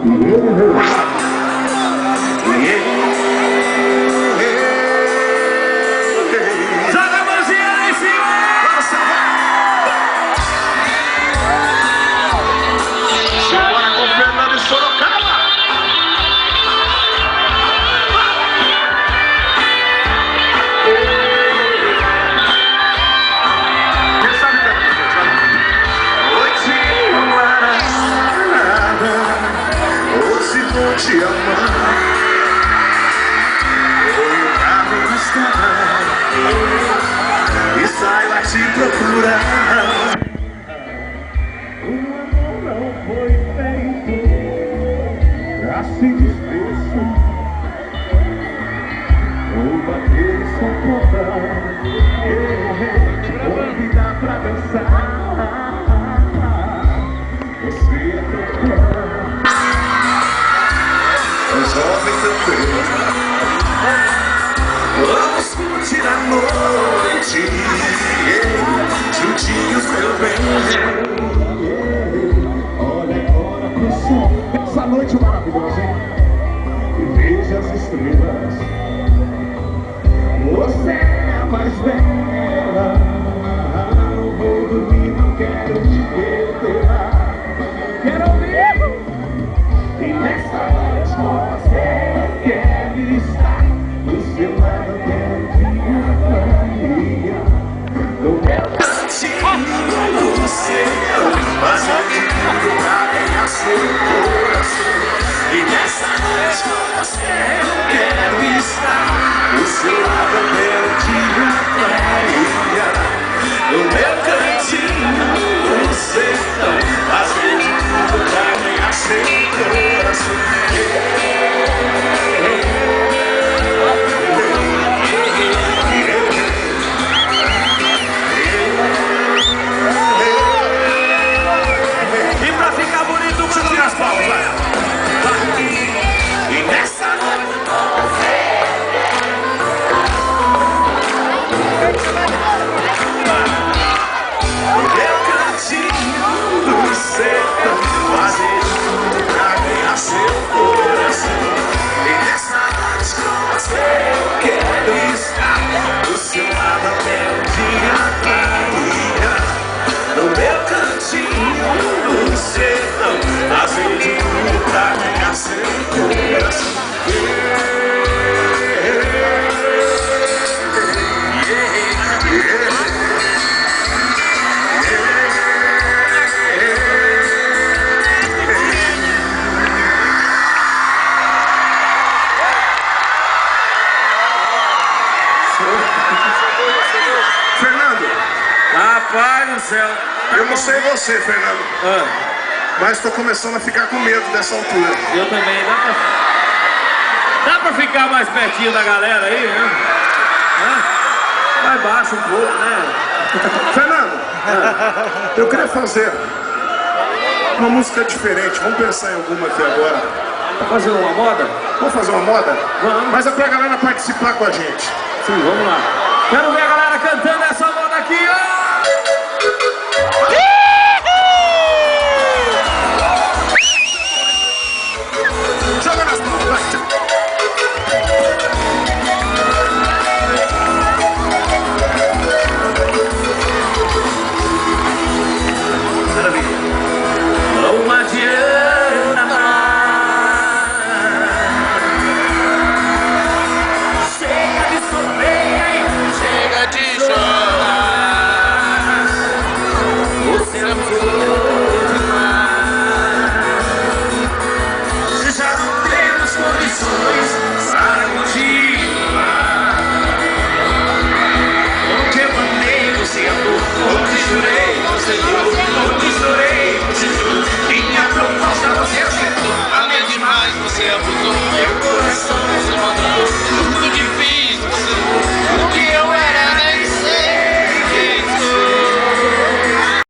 Joga a mãozinha lá em cima! Bora com o Fernando de Sorocaba! Quem sabe hoje hoje vou te amar. Foi o carro na estrada e saio a te procurar. O amor não foi feito pra se despeço ou bater sua porta, te convidar pra dançar. Você é tão jovem tranquilo. Vamos curtir a noite juntinhos, meu bem. Olha agora pro sol, essa noite maravilhosa, hein? E veja as estrelas. Você é a mais bela. Não vou dormir, não quero te perder. Quero ouvir. E nessa noite você quer estar do seu lado, quero te acompanhar. No meu cantinho do céu, fazendo de tudo pra ganhar seu coração. E nessa noite você quero estar do seu lado, eu quero te acompanhar. No meu cantinho do céu, fazendo de tudo pra ganhar seu coração. E pra ficar bonito, deixa eu tirar as palmas, vai! E nessa noite no meu cantinho do sertão, fazer tudo pra ganhar seu coração. E nessa noite com você eu quero estar do seu lado até o dia clareia. No meu cantinho do sertão, fazer de tudo pra ganhar seu coração. Fernando, Rapaz do céu! eu não sei você, Fernando, mas tô começando a ficar com medo dessa altura. Eu também, dá pra ficar mais pertinho da galera aí, né? Mais baixo um pouco, né? Fernando, eu queria fazer uma música diferente. Vamos pensar em alguma aqui agora. Tá fazendo uma moda? Vamos fazer uma moda? Vamos. Mas é pra galera participar com a gente. Sim, vamos lá. Quero ver a galera cantando essa moda aqui, ó!